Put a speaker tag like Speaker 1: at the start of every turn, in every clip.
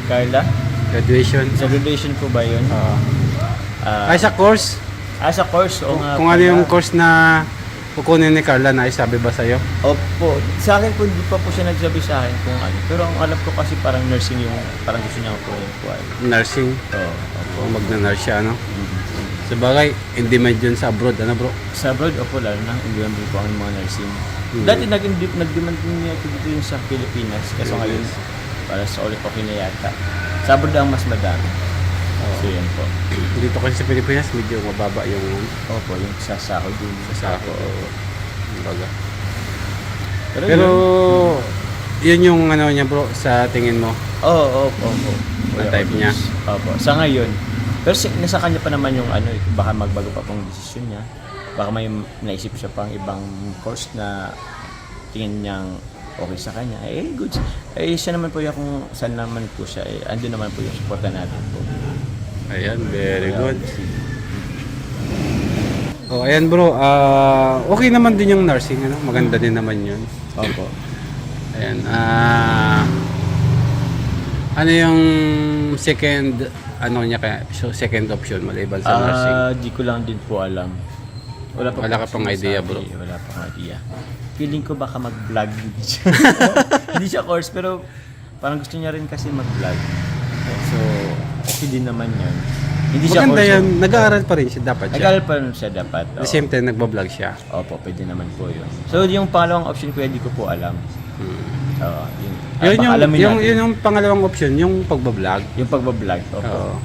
Speaker 1: Carla?
Speaker 2: Graduation.
Speaker 1: Sa graduation po ba yun?
Speaker 2: Oo.
Speaker 1: Ah,
Speaker 2: Ay, sa course.
Speaker 1: sa course, o nga
Speaker 2: Kung ano
Speaker 1: pala.
Speaker 2: yung course na kukunin ni Carla na isabi ba sa'yo?
Speaker 1: Opo. Sa akin po, hindi pa po siya nagsabi sa akin kung ano. Pero ang alam ko kasi parang nursing yung, parang gusto niya po yung kuwan.
Speaker 2: Nursing.
Speaker 1: Oo. Opo.
Speaker 2: Kung magna-nurse siya, no? Sa bagay, in demand yun sa abroad, ano bro?
Speaker 1: Sa abroad, opo, lalo na, hindi naman po ang mga nursing.
Speaker 2: Hmm.
Speaker 1: Dati nag-demand din niya ito dito yung sa Pilipinas. Kasi
Speaker 2: Yes.
Speaker 1: ngayon, para sa ulit okay na yata. Sa abroad ang mas madami. So, yan po.
Speaker 2: Dito kasi sa Pilipinas, medyo mababa yung
Speaker 1: Opo, yung sasako din.
Speaker 2: sasako. Baga.
Speaker 1: Pero,
Speaker 2: Pero,
Speaker 1: yun,
Speaker 2: yun yung ano niya bro, sa tingin mo.
Speaker 1: opo.
Speaker 2: Ang type niya.
Speaker 1: Opo. Sa ngayon, pero nasa kanya pa naman yung ano, baka magbago pa pong desisyon niya. Baka may naisip siya pang ibang course na tingin niyang okay sa kanya. Eh, good. Eh, siya naman po yung kung saan naman po siya. Eh, andun naman po yung supporta natin po.
Speaker 2: Ayan, very good. Oh, ayan bro, okay naman din yung nursing, ano? Maganda din naman yun.
Speaker 1: Opo.
Speaker 2: Ayan, ano yung second, ano niya kaya, so second option maliban sa nursing?
Speaker 1: Di ko lang din po alam. Wala
Speaker 2: Wala ka pang idea, bro?
Speaker 1: Wala pang idea. Feeling ko baka mag-vlog din siya. Hindi siya course, pero parang gusto niya rin kasi mag-vlog. So, okay din naman yun. Hindi siya
Speaker 2: Maganda
Speaker 1: course.
Speaker 2: yan, nag-aaral pa rin siya, dapat siya.
Speaker 1: Nag-aaral pa rin siya dapat.
Speaker 2: At the same time, nagbablog siya.
Speaker 1: Opo, pwede naman po yun. So, yung pangalawang option ko, hindi ko po alam. Oo, yun.
Speaker 2: Yun
Speaker 1: Baka alamin natin.
Speaker 2: yun yung pangalawang option, yung pagbablog.
Speaker 1: Yung pagbablog, opo.
Speaker 2: Oo.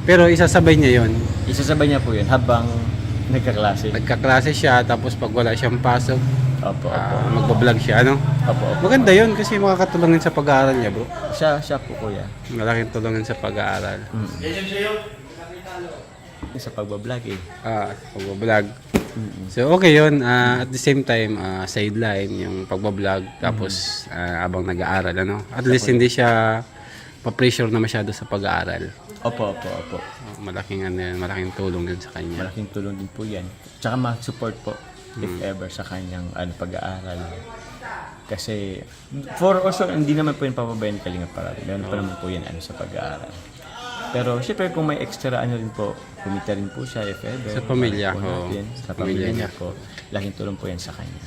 Speaker 2: Pero isasabay niya yun.
Speaker 1: Isasabay niya po yun habang nagkaklase.
Speaker 2: Nagkaklase siya, tapos pag wala siyang pasok,
Speaker 1: Opo.
Speaker 2: magbablog siya, ano?
Speaker 1: Opo.
Speaker 2: Maganda yun kasi makakatulungin sa pag-aaral niya, bro.
Speaker 1: Siya po kuya.
Speaker 2: Malaking tulungin sa pag-aaral.
Speaker 1: Sa pagbablog eh.
Speaker 2: Pagbablog. So, okay yun. At the same time, sideline, yung pagbablog. Tapos, abang nag-aaral, ano? At least hindi siya pa-pressure na masyado sa pag-aaral.
Speaker 1: Opo.
Speaker 2: Malaking, ano, yan, malaking tulong din sa kanya.
Speaker 1: Malaking tulong din po yan. Tsaka ma-support po if ever sa kanyang pag-aaral. Kasi, for also, hindi naman po yung papabayan Kalinga Parati. Meron pa naman po yan sa pag-aaral. Pero, syempre, kung may extra rin po, kumita rin po siya if ever.
Speaker 2: Sa pamilya,
Speaker 1: po natin, sa pamilya niya po. Laking tulong po yan sa kanya.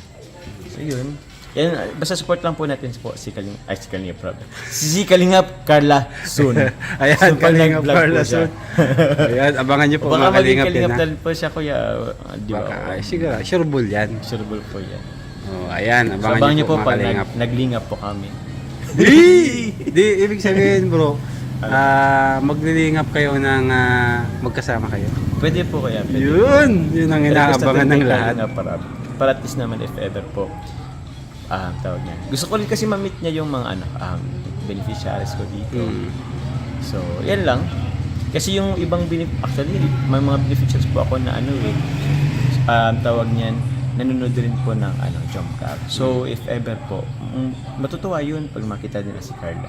Speaker 1: So, yun. Yan, basta support lang po natin po si Kalinga Prab. Si Kalinga Carla soon.
Speaker 2: Ayan,
Speaker 1: So, pag
Speaker 2: Kalinga
Speaker 1: nag-vlog
Speaker 2: Carla
Speaker 1: po siya.
Speaker 2: soon. Ayan, abangan niyo po
Speaker 1: Baka
Speaker 2: mga
Speaker 1: maging
Speaker 2: kalingap
Speaker 1: Kalinga
Speaker 2: din, ha?
Speaker 1: Prab po siya, kuya. Di ba?
Speaker 2: Baka, siguro, sureball yan.
Speaker 1: Sureball po yan.
Speaker 2: Ayan,
Speaker 1: So,
Speaker 2: abangan niyo po mga
Speaker 1: pag
Speaker 2: kalingap.
Speaker 1: naglingap po kami.
Speaker 2: Di, ibig sabihin bro, maglilingap kayo ng magkasama kayo.
Speaker 1: Pwede po kaya. Pwede.
Speaker 2: Yun ang inaabangan ng lahat.
Speaker 1: Para at least naman if ever po, tawag niya. Gusto ko rin kasi ma-meet niya yung mga beneficiaries ko dito. So, yan lang. Kasi yung ibang actually, may mga beneficiaries po ako na tawag niyan, nanonood rin po ng Jomcar. So, if ever po, matutuwa yun pag makita nila si Carla.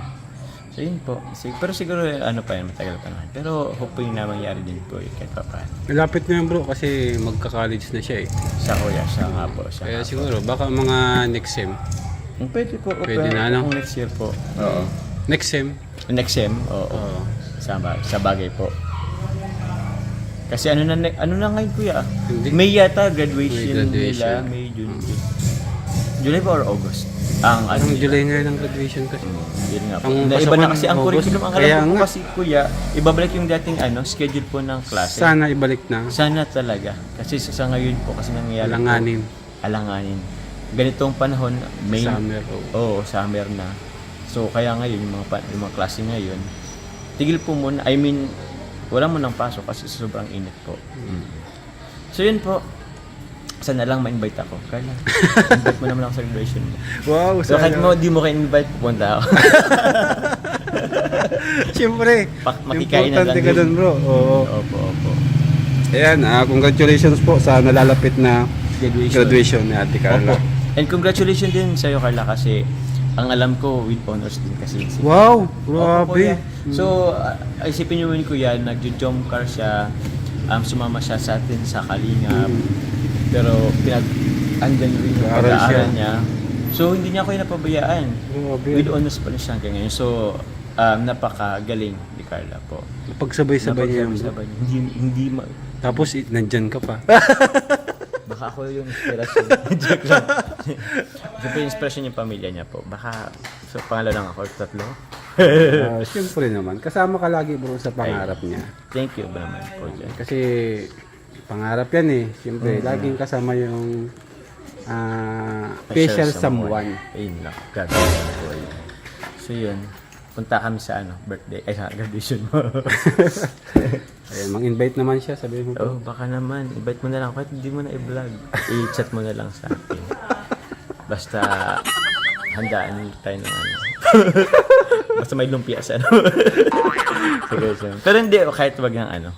Speaker 1: So, yun po. Pero siguro, pa yan, matagal pa naman. Pero, hopefully na mangyari din po yun kahit pa paano.
Speaker 2: Malapit na yun bro kasi magka-college na siya eh.
Speaker 1: Siya kuya, siya nga po. Siya
Speaker 2: Kaya
Speaker 1: nga po.
Speaker 2: siguro baka mga next sem.
Speaker 1: Pwede po.
Speaker 2: Pwede na, ano?
Speaker 1: Kung next year po. Oo.
Speaker 2: Next sem?
Speaker 1: Next sem, oo.
Speaker 2: Oo.
Speaker 1: Sa bagay po. Kasi ano na ngayon kuya?
Speaker 2: Hindi.
Speaker 1: May yata graduation,
Speaker 2: May graduation.
Speaker 1: nila. May June. July ba or August? Ang
Speaker 2: Ang
Speaker 1: nila.
Speaker 2: July ngayon ang graduation kasi.
Speaker 1: Yun nga po.
Speaker 2: Ang
Speaker 1: Iba
Speaker 2: pasokan
Speaker 1: na kasi ang
Speaker 2: August.
Speaker 1: curriculum. Ang
Speaker 2: Kaya
Speaker 1: alam ko
Speaker 2: nga.
Speaker 1: kasi kuya, ibabalik yung dating schedule po ng klase.
Speaker 2: Sana ibalik na.
Speaker 1: Sana talaga. Kasi sa ngayon po, kasi nangyayari
Speaker 2: Alanganin.
Speaker 1: po, alanganin. Ganitong panahon, May,
Speaker 2: Summer.
Speaker 1: summer na. So, kaya ngayon, yung mga klase ngayon, tigil po muna. I mean, wala mo nang pasok kasi sobrang init po. So, yun po. Sana lang ma-invite ako. Kaya invite mo naman ako sa graduation mo.
Speaker 2: Wow,
Speaker 1: So, kahit di mo kayo invite, pupunta ako.
Speaker 2: Siyempre,
Speaker 1: Makikain na lang
Speaker 2: importante ka
Speaker 1: din.
Speaker 2: dun bro. Oo.
Speaker 1: Opo.
Speaker 2: Ayan, congratulations po sa nalalapit na graduation ni Ate Carla.
Speaker 1: Opo. And congratulations din sa'yo, Carla, kasi ang alam ko, with honors din kasi.
Speaker 2: Wow,
Speaker 1: Opo,
Speaker 2: grabe.
Speaker 1: kuya. So, isipin nyo yun, kuya, nag-jump car siya, sumama siya sa atin sa Kalingap, pero andan rin yung
Speaker 2: Nag-aaral
Speaker 1: pag-aaral
Speaker 2: siya.
Speaker 1: niya. So, hindi niya ako yung napabayaan.
Speaker 2: Grabe.
Speaker 1: With honors pa rin siya hanggang ngayon. So, napakagaling ni Carla po.
Speaker 2: Pagsabay-sabay niya yung
Speaker 1: Napagsabay niya. Hindi
Speaker 2: Tapos nandyan ka pa.
Speaker 1: baka ako yung inspiration. Joke lang. Siyempre, inspiration yung pamilya niya po. Baka, so pangalo lang ako, tatlo.
Speaker 2: Siyempre naman. Kasama ka lagi bro sa pangarap niya.
Speaker 1: Thank you ba naman po dyan.
Speaker 2: Kasi pangarap yan eh. Siyempre, laging kasama yung special someone.
Speaker 1: Ayun lang. Gagawin po yun. So yun, punta kami sa birthday, sa graduation mo.
Speaker 2: Ayan, mag-invite naman siya, sabihin mo.
Speaker 1: Oh, baka naman. Invite mo na lang. Kahit hindi mo na i-vlog. I-chat mo na lang sa akin. Basta, handaan tayo ng Basta may lumpia sa Seryoso. Pero hindi, kahit wag ng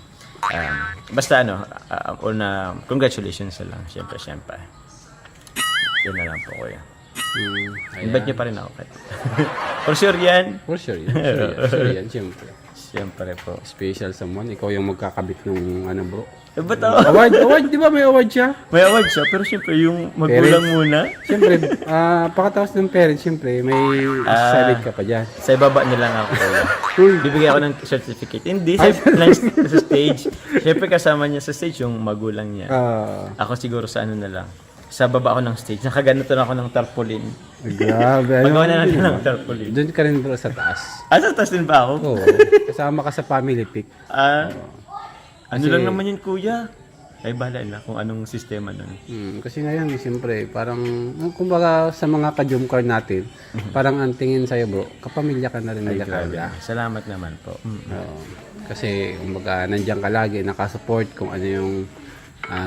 Speaker 1: basta una, congratulations na lang. Siyempre. Yun na lang po, kuya. Invite niyo pa rin ako. For sure yan.
Speaker 2: For sure yan, siyempre.
Speaker 1: Siyempre po.
Speaker 2: Special someone. Ikaw yung magkakabit ng bro.
Speaker 1: Ba't ako?
Speaker 2: Award, di ba may award siya?
Speaker 1: May award siya, pero siyempre yung magulang muna.
Speaker 2: Siyempre, pakatapos ng parents, siyempre, may salid ka pa dyan.
Speaker 1: Sa ibaba na lang ako. Bibigyan ako ng certificate. Hindi, sa stage. Siyempre kasama niya sa stage yung magulang niya. Ako siguro sa na lang. Sa baba ako ng stage. Nakaganito na ako ng tarpaulin.
Speaker 2: Grabe.
Speaker 1: Magawa na natin ng tarpaulin.
Speaker 2: Doon ka rin bro sa taas.
Speaker 1: Sa taas din ba ako?
Speaker 2: Oo. Kasama ka sa family pic.
Speaker 1: Ano lang naman yun, kuya? Ay, bahala na kung anong sistema nun.
Speaker 2: Kasi ngayon, siyempre, parang, kumbaga sa mga ka-jumcar natin, parang ang tingin sa'yo bro, kapamilya ka na rin nila Carla.
Speaker 1: Salamat naman po.
Speaker 2: Kasi, kumbaga, nandiyan ka lagi, nakasupport kung ano yung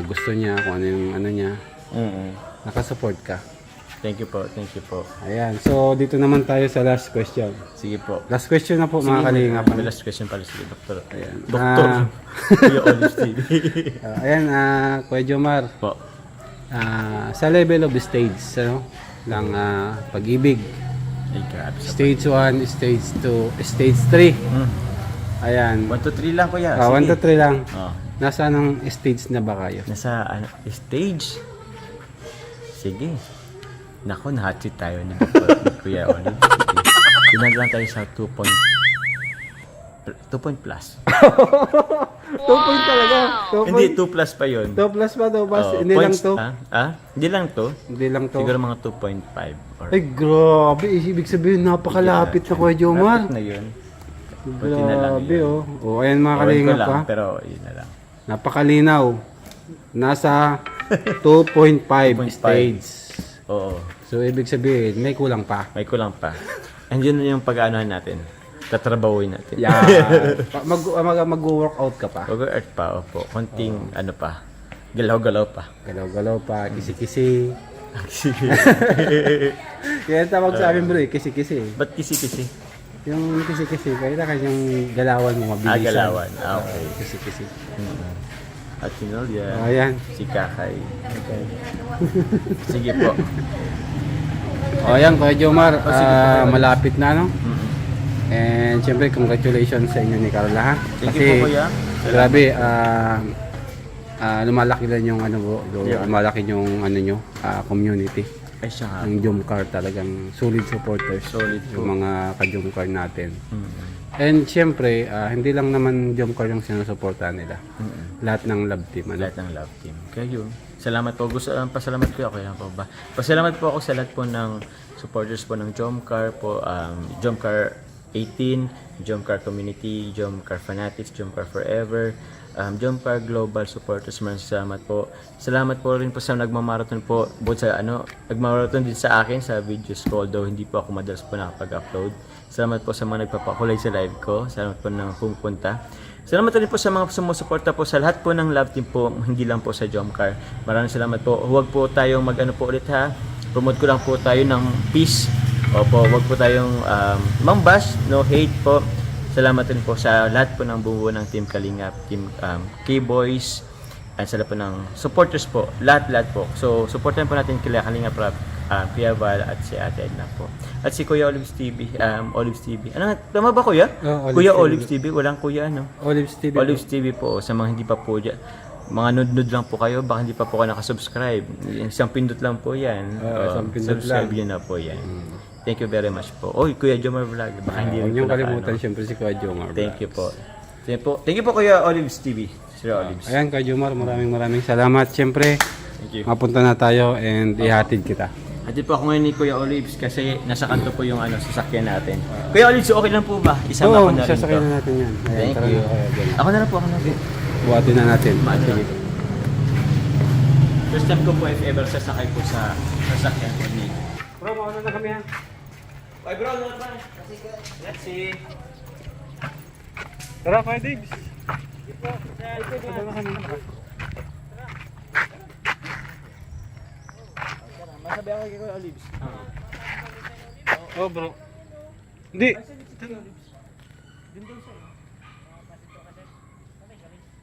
Speaker 2: gusto niya, kung ano yung niya. Nakasupport ka.
Speaker 1: Thank you po.
Speaker 2: Ayan, so dito naman tayo sa last question.
Speaker 1: Sige po.
Speaker 2: Last question na po mga kalingap.
Speaker 1: May last question pala sige, doktor.
Speaker 2: Ayan.
Speaker 1: Doktor. Kuya Olive TV.
Speaker 2: Ayan, Kuya Jomar.
Speaker 1: Po.
Speaker 2: Sa level of stage, ng pag-ibig.
Speaker 1: Ay, grabe.
Speaker 2: Stage 1, stage 2, stage 3. Ayan.
Speaker 1: 1 to 3 lang, kuya.
Speaker 2: 1 to 3 lang.
Speaker 1: Oh.
Speaker 2: Nasa anong stage na ba kayo?
Speaker 1: Nasa stage. Sige. Nako, nahatid tayo ni Kuya Olive. Pinaglan tayo sa 2 point plus.
Speaker 2: 2 point talaga.
Speaker 1: Hindi, 2 plus pa yun.
Speaker 2: 2 plus pa, 2 plus.
Speaker 1: Oh,
Speaker 2: Hindi lang
Speaker 1: points,
Speaker 2: to.
Speaker 1: Hindi lang to.
Speaker 2: Hindi lang to.
Speaker 1: Siguro mga 2.5. Or
Speaker 2: Ay, grabe. Ibig sabihin, napakalapit na Kuya Jomar.
Speaker 1: lapit na yun. Kunti na lang
Speaker 2: Grabe,
Speaker 1: yun.
Speaker 2: oh. Ayan mga
Speaker 1: Ewan ko
Speaker 2: kalingap
Speaker 1: lang,
Speaker 2: ha.
Speaker 1: pero yun na lang.
Speaker 2: Napakalinaw. Nasa 2.5 stage.
Speaker 1: Oo.
Speaker 2: So, ibig sabihin, may kulang pa.
Speaker 1: May kulang pa. And yun yung pag-aanohan natin. Tatrabawin natin.
Speaker 2: Yeah. Mag-workout ka pa.
Speaker 1: Mag-earth pa, opo. Konting pa. Galaw-galaw pa.
Speaker 2: Galaw-galaw pa. Kisi-kisi. Kaya tawag sa amin bro, kisi-kisi.
Speaker 1: Ba't kisi-kisi?
Speaker 2: Yung kisi-kisi, kaya yung galawan mo mabilisan.
Speaker 1: Galawan. Okay.
Speaker 2: Kisi-kisi.
Speaker 1: At Sinolya.
Speaker 2: Ayan.
Speaker 1: Si Kakay. Okay. Sige po.
Speaker 2: O ayan, Kuya Jomar,
Speaker 1: sige po.
Speaker 2: malapit na, no? And syempre, congratulations sa inyo ni Carla, ha?
Speaker 1: Thank you po, Kuya.
Speaker 2: Grabe, lumalaki lang yung lumalaki yung nyo, community.
Speaker 1: Ay, siya nga.
Speaker 2: Ang Jomcar talagang solid supporters.
Speaker 1: Solid po.
Speaker 2: Yung mga ka-Jomcar natin. And syempre, hindi lang naman Jomcar yung sinusuportahan nila. Lahat ng love team.
Speaker 1: Lahat ng love team. Kaya yun. Salamat po. Pasalamat ko ako. Yan po ba? Pasalamat po ako sa lahat po ng supporters po ng Jomcar po. Jomcar 18, Jomcar Community, Jomcar Fanatics, Jomcar Forever, Jomcar Global Supporters. Maraming salamat po. Salamat po rin po sa nagmamarathon po. Bukod sa nagmamarathon din sa akin sa videos ko. Although hindi po ako madalas po nakapag-upload. Salamat po sa mga nagpapakulay sa live ko. Salamat po ng pumunta. Salamat rin po sa mga sumusuporta po sa lahat po ng love team po, hindi lang po sa Jomcar. Maraming salamat po. Huwag po tayong po ulit ha. Promote ko lang po tayo ng peace. Opo, huwag po tayong mambash, no hate po. Salamat rin po sa lahat po ng buo ng Team Kalingap, Team K-Boys, at sa lahat po ng supporters po. Lahat po. So, supportan po natin kila Kalingap Rap, Kuya Val at si Ate Edna po. At si Kuya Olive TV, Olive TV. Ano nga, tama ba kuya? Kuya Olive TV, walang kuya ano?
Speaker 2: Olive TV.
Speaker 1: Olive TV po, sa mga hindi pa po dyan. Mga nudnud lang po kayo, baka hindi pa po kayo nakasubscribe. Isang pindot lang po yan.
Speaker 2: Isang pindot
Speaker 1: subscribe
Speaker 2: lang.
Speaker 1: yun na po yan. Thank you very much po. Oy, Kuya Jomar Vlog. Baka hindi
Speaker 2: Huwag
Speaker 1: rin
Speaker 2: niyong
Speaker 1: po
Speaker 2: kalimutan,
Speaker 1: nakaano.
Speaker 2: syempre si Kuya Jomar.
Speaker 1: Thank you po. Thank you po Kuya Olives TV. Sir Olives.
Speaker 2: Ayan, Kuya Jomar, maraming salamat. Syempre,
Speaker 1: Thank you.
Speaker 2: mapunta na tayo and ihatid kita.
Speaker 1: Ati po ako ngayon ni Kuya Olives kasi nasa kanto po yung sasakyan natin. Kuya Olives, okay lang po ba? Isama ko na rin
Speaker 2: sasakyan
Speaker 1: to.
Speaker 2: na natin yan. Ayan,
Speaker 1: Thank
Speaker 2: tara
Speaker 1: you.
Speaker 2: na, Kuya Jomar.
Speaker 1: Ako na lang po, ako na po.
Speaker 2: Buhatin na natin.
Speaker 1: Maano
Speaker 2: Sige.
Speaker 1: na. First time ko po if ever sasakay po sa sasakyan ko ni.
Speaker 2: Bro, mauna na kami ha.
Speaker 1: Ay bro, ano ba? Let's see.
Speaker 2: Tara, Kuya Diggs.
Speaker 1: Masabi ako kay Kuya Olives.
Speaker 2: Oh, bro. Hindi.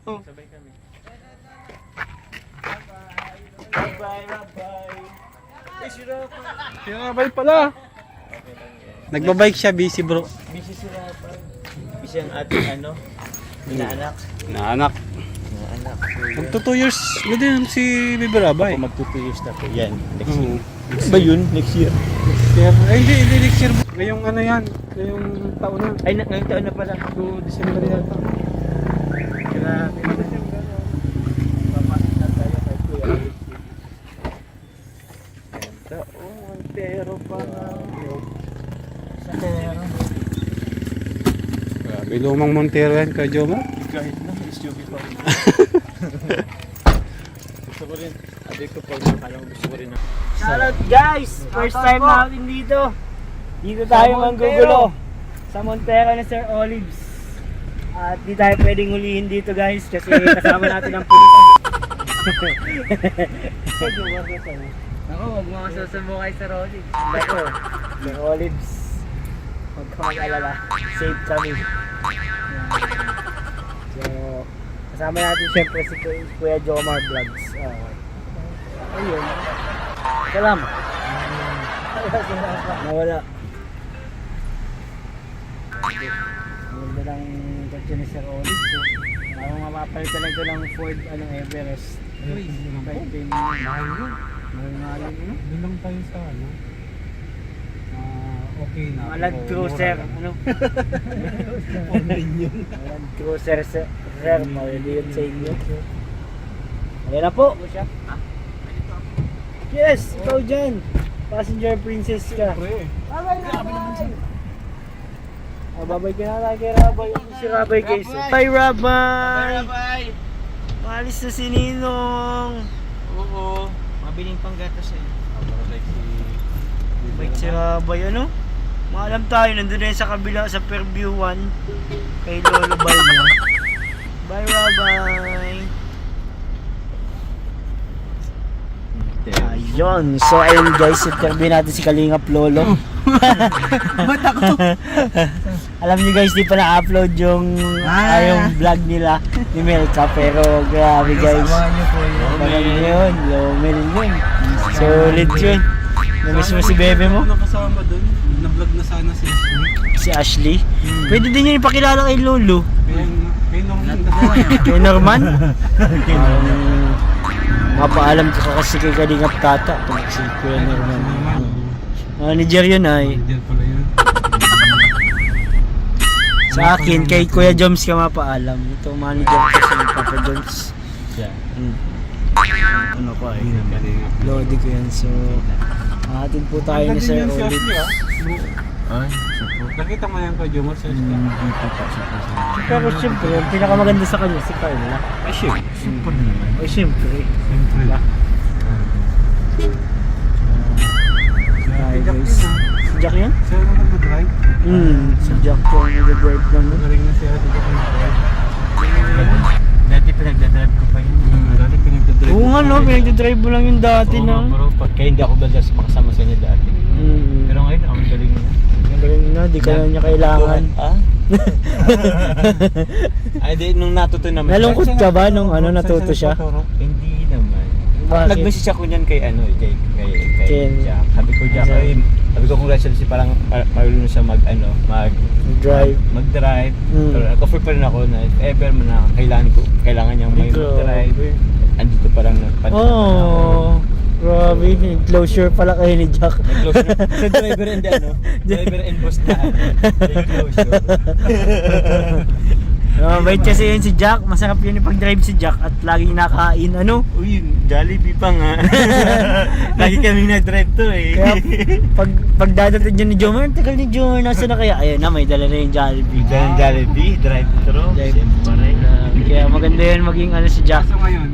Speaker 2: Oh.
Speaker 1: Sabay kami. Bye-bye, bye-bye. Ay, sila pa.
Speaker 2: Sinabay pala. Nagbabike siya, busy bro.
Speaker 1: Busy sila pa. Busy ang ating inaanak.
Speaker 2: Naanak.
Speaker 1: Inaanak.
Speaker 2: Magto 2 years na din si Bibi Rabay.
Speaker 1: Ako magtutuyos na po yan. Next
Speaker 2: Oo.
Speaker 1: year. Ba yun? Next year?
Speaker 2: Ay, hindi next year. Ngayong ano yan, ngayong taon na.
Speaker 1: Ay, ngayong taon na pala.
Speaker 2: So, December yata.
Speaker 1: Grabe. Papasok na tayo kay Kuya Olives. Pero pa sa pero.
Speaker 2: Grabe, lumang Montero yan, Kuya Jomar.
Speaker 1: Kahit na, SUV pa rin. Gusto ko rin. Adik ko pag makalang gusto ko rin na.
Speaker 3: Shoutout guys! First time natin dito. Dito tayo manggugulo. Sa Montero ni Sir Olives. At di tayo pwedeng hulihin dito guys kasi kasama natin ang pulis. Ako, huwag mo ako susubo kay Sir Olives. Ako, Sir Olives. Huwag ka mag-alala. Safe kami. Yan. So, kasama natin syempre si Kuya Jomar Vlogs. Ayun. Salam. Nawala. Ang ganda ng kotse ni Sir Olives. Parang mapapalitan lang ito ng Ford Everest. Uy, mahal yun. Mahal yun.
Speaker 2: Bilang tayo sa ano? Okay na.
Speaker 3: Land Cruiser. Ano? Land Cruiser sir. Mahal yun sa inyo. Ayan na po. Yes, ikaw dyan. Passenger princess ka. Babay ka na kay Rabay. Si Rabay guys. Bye Rabay!
Speaker 1: Bye!
Speaker 3: Malis na si Ninong.
Speaker 1: Oo. Mabiling panggatas eh.
Speaker 3: Bike si Rabay ano? Maalam tayo, nandun na yun sa kabila sa Fairview 1 kay Lolo Bal niya. Bye Rabay! Ayun, so ayun guys, interview natin si Kalingap Lolo.
Speaker 1: Ba't ako?
Speaker 3: Alam niyo guys, di pa na-upload yung vlog nila ni Melka, pero grabe guys.
Speaker 1: niyo po
Speaker 3: Magaling yun, Lomel yun. Solid yun. Namiss mo si bebe mo?
Speaker 2: Nakasama doon. Na-vlog na sana si
Speaker 3: Si Ashley. Pwede din yun ipakilala kay Lolo.
Speaker 2: Kaya Norman.
Speaker 3: Kay Norman. Mapaalam ko kasi kay Kalingap Tata. Pag si Kuya Norman. Manager yun ay.
Speaker 2: Diyan pala yun.
Speaker 3: Sa akin, kay Kuya Joms ka mapaalam. Ito manager ko si Papa Joms.
Speaker 1: Siya.
Speaker 3: Ano ko ay. Lodi ko yan. So, atin po tayo ni Sir Olives.
Speaker 1: Ay, super.
Speaker 2: Nakita mo yan, Kuya Jomar, sa
Speaker 3: Pero siyempre, yung pinakamaganda sa kanya si Carla.
Speaker 2: Ay, shit.
Speaker 1: Super naman.
Speaker 3: O siyempre.
Speaker 2: Siyempre.
Speaker 3: Ay, guys. Si Jack yan?
Speaker 2: Siya naman mag-drive.
Speaker 3: Si Jack po ang nag-drive naman.
Speaker 2: Galing na siya mag-drive.
Speaker 1: Dati pinagdadrive ko pa yun.
Speaker 2: Dati pinagdadrive.
Speaker 3: Oo nga no, pinag-drive mo lang yung dati
Speaker 1: Oo
Speaker 3: na.
Speaker 1: nga, bro. Kaya hindi ako dalas makasama sa inyo dati. Pero ngayon, ang galing na.
Speaker 3: Magaling na, di ka na niya kailangan.
Speaker 1: Ah? Ay, di, nung natuto naman.
Speaker 3: Nalungkot ka ba nung natuto siya?
Speaker 1: Hindi naman.
Speaker 3: Bakit?
Speaker 1: Nag-message ako niyan kay
Speaker 3: Ken.
Speaker 1: Jack. Sabi ko, Jack, sabi ko congratulations, parang marunong siya
Speaker 3: Drive.
Speaker 1: mag-drive.
Speaker 3: Mm.
Speaker 1: Pero nag-offer pa rin ako na if ever man na kailangan niyang may mag-drive. Andito parang nagpansin
Speaker 3: Oh. Grabe, closure pala kayo ni Jack.
Speaker 1: Sa driver and driver and boss na closure.
Speaker 3: Bait kasi yun si Jack. Masarap yun ipag-drive si Jack at lagi nakain
Speaker 1: Uy, Jollibee pa nga. Lagi kami nag-drive to eh.
Speaker 3: Kaya pag dadating dyan ni Jomar, ang tagal ni Jomar, nasa na kaya? Ayun na, may dala na yung Jollibee.
Speaker 1: Jollibee, drive-thru.
Speaker 3: Drive.
Speaker 1: Siyempre.
Speaker 3: Kaya maganda yun maging si Jack.
Speaker 2: So ngayon,